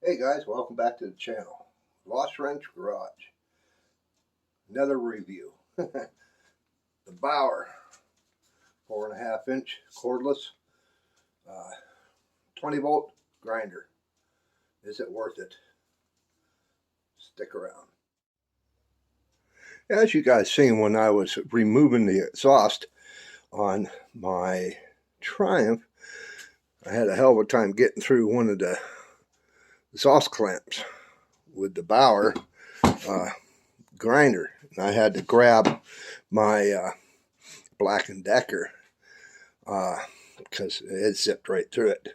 Hey guys, welcome back to the channel. Lost Wrench Garage. Another review. The Bauer 4.5 inch cordless 20 volt grinder. Is it worth it? Stick around. As you guys seen when I was removing the exhaust on my Triumph, I had a hell of a time getting through one of the exhaust clamps with the Bauer grinder, and I had to grab my Black & Decker because it zipped right through it.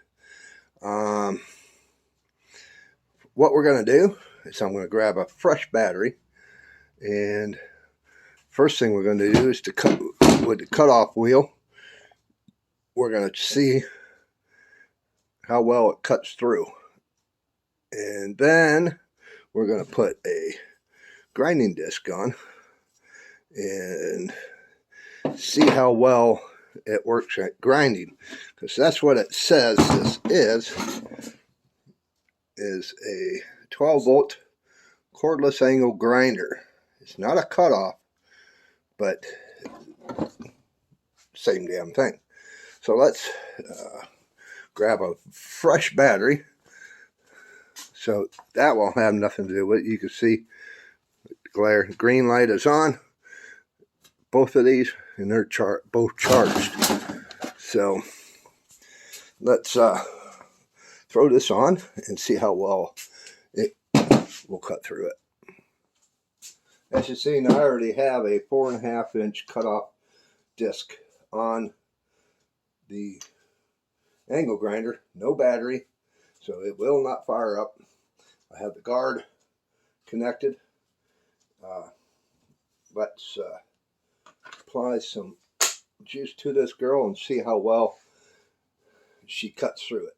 What we're going to do is I'm going to grab a fresh battery, and first thing we're going to do is to cut with the cutoff wheel. We're going to see how well it cuts through, and then we're going to put a grinding disc on and see how well it works at grinding, because that's what it says this is a 12 volt cordless angle grinder. It's not a cutoff, but same damn thing. So let's grab a fresh battery. So that will have nothing to do with it. You can see the glare. Green light is on. Both of these, and they're both charged. So let's throw this on and see how well it will cut through it. As you see, I already have a 4.5 inch cutoff disc on the angle grinder. No battery, so it will not fire up. I have the guard connected. Let's apply some juice to this girl and see how well she cuts through it.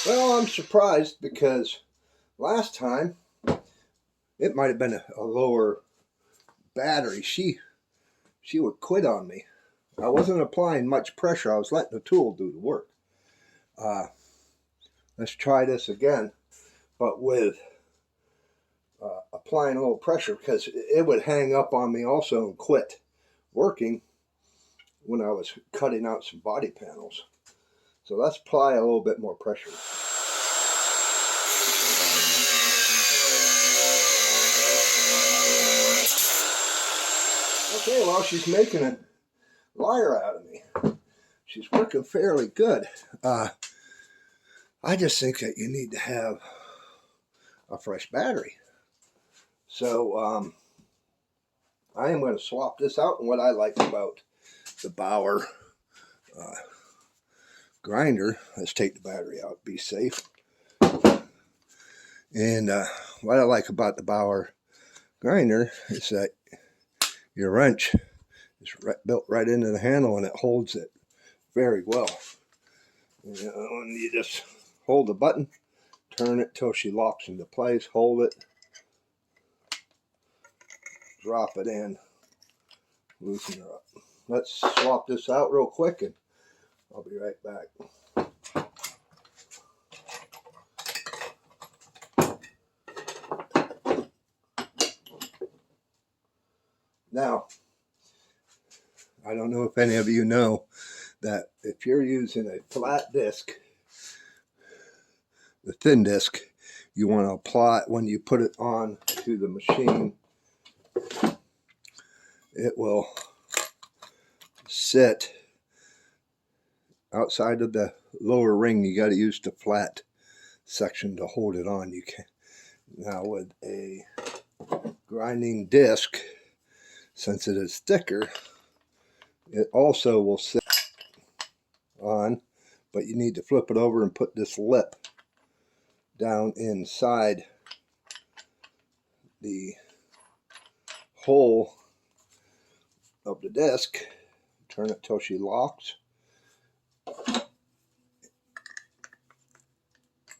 Well, I'm surprised because last time it might have been a lower battery. She would quit on me. I wasn't applying much pressure. I was letting the tool do the work. Let's try this again, but with applying a little pressure, because it would hang up on me also and quit working when I was cutting out some body panels. So let's apply a little bit more pressure. Okay, well, she's making a liar out of me. She's working fairly good. I just think that you need to have a fresh battery. So I am going to swap this out. And what I like about the Bauer grinder, let's take the battery out, be safe. And what I like about the Bauer grinder is that your wrench is built right into the handle, and it holds it very well. You know, and you just hold the button, turn it till she locks into place, hold it, drop it in, loosen her up. Let's swap this out real quick, and I'll be right back. Now, I don't know if any of you know that if you're using a flat disc, the thin disc, you want to apply it when you put it on to the machine. It will sit outside of the lower ring. You got to use the flat section to hold it on. You can now with a grinding disc, since it is thicker, it also will sit on, but you need to flip it over and put this lip down inside the hole of the disc. Turn it till she locks.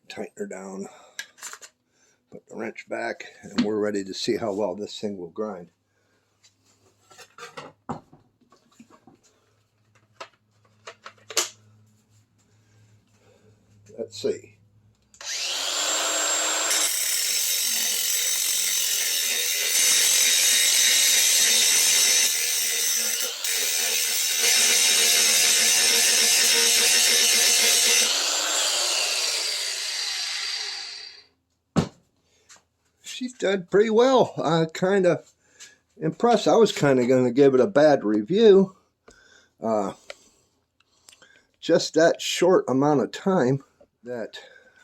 Tighten her down Put the wrench back, and we're ready to see how well this thing will grind. Let's see. She's done pretty well. Kind of impressed. I was kind of going to give it a bad review. Just that short amount of time that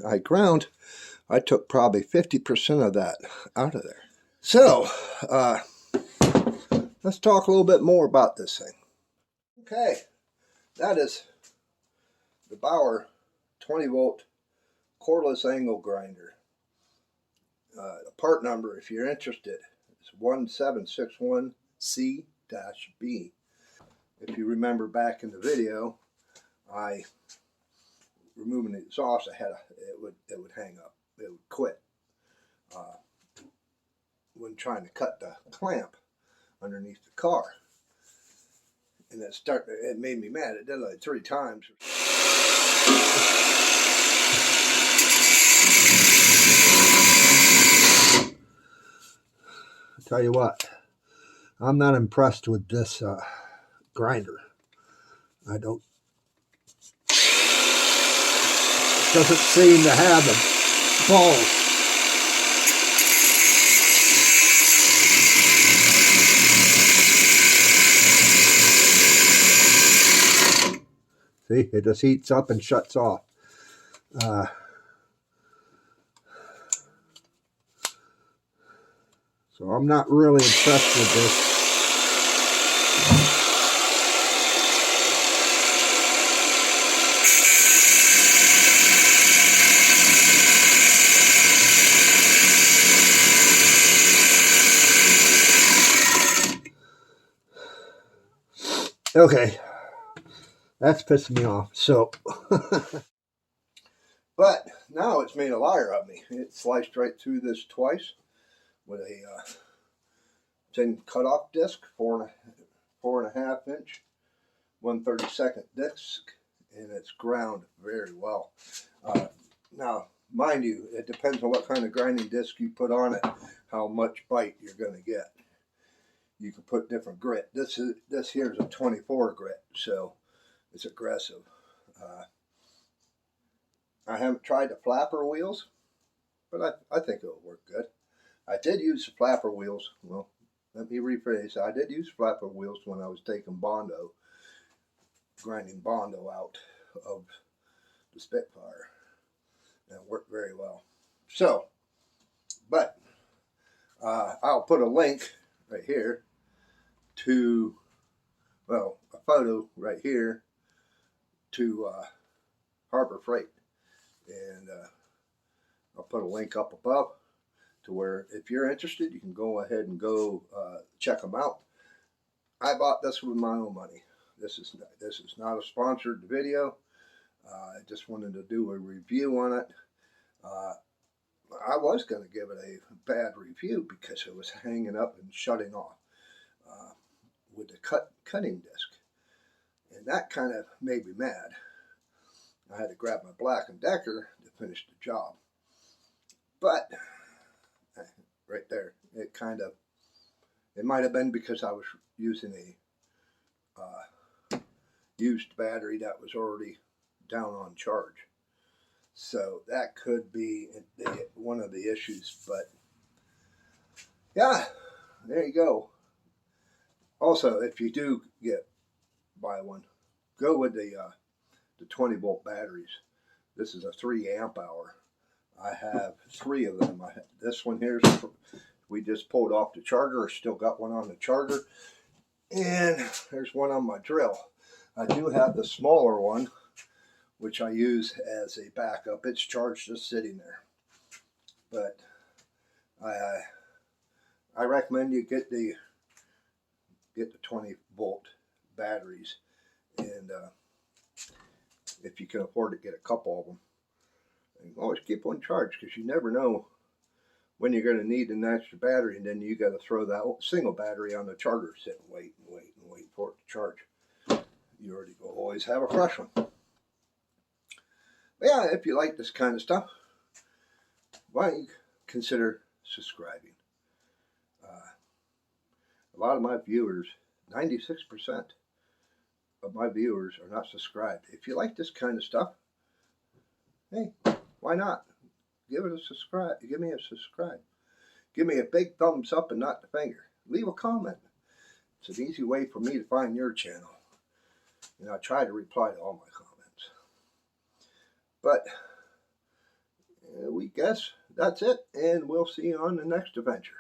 I ground, I took probably 50% of that out of there. So, let's talk a little bit more about this thing. Okay, that is the Bauer 20-volt cordless angle grinder. The part number, if you're interested, is 1761C-B. If you remember back in the video, I removing the exhaust, it would hang up, it would quit when trying to cut the clamp underneath the car, and it made me mad. It did like 3 times. I tell you what, I'm not impressed with this grinder. I don't. It doesn't seem to have the balls. See, it just heats up and shuts off. So I'm not really impressed with this. Okay, that's pissing me off. So, but now it's made a liar of me. It sliced right through this twice with a thin cutoff disc, 4.5 inch, 1/32 disc, and it's ground very well. Now, mind you, it depends on what kind of grinding disc you put on it, how much bite you're going to get. You can put different grit. This here is a 24 grit, so it's aggressive. I haven't tried the flapper wheels, but I think it'll work good. I did use the flapper wheels. Well, let me rephrase. I did use flapper wheels when I was taking grinding Bondo out of the Spitfire. And it worked very well. So, but I'll put a link right here to, well, a photo right here to Harbor Freight. And I'll put a link up above to where, if you're interested, you can go ahead and go check them out. I bought this with my own money. This is not a sponsored video. I just wanted to do a review on it. I was going to give it a bad review because it was hanging up and shutting off with the cutting disc, and that kind of made me mad. I had to grab my Black & Decker to finish the job. But right there, it might have been because I was using a used battery that was already down on charge. So that could be one of the issues. But yeah, there you go. Also, if you do buy one, go with the 20-volt batteries. This is a 3 amp hour. I have 3 of them. This one here, we just pulled off the charger. I still got one on the charger. And there's one on my drill. I do have the smaller one, which I use as a backup. It's charged, just sitting there. But I recommend you get the 20-volt batteries, and if you can afford to get a couple of them, and always keep one charged, because you never know when you're going to need an extra battery, and then you got to throw that single battery on the charger, sit and wait and wait and wait for it to charge. You already always have a fresh one. But yeah, if you like this kind of stuff, why don't you consider subscribing? A lot of my viewers, 96% of my viewers are not subscribed. If you like this kind of stuff, hey, why not? Give it a subscribe. Give me a subscribe. Give me a big thumbs up and not the finger. Leave a comment. It's an easy way for me to find your channel. And I try to reply to all my comments. But we guess that's it, and we'll see you on the next adventure.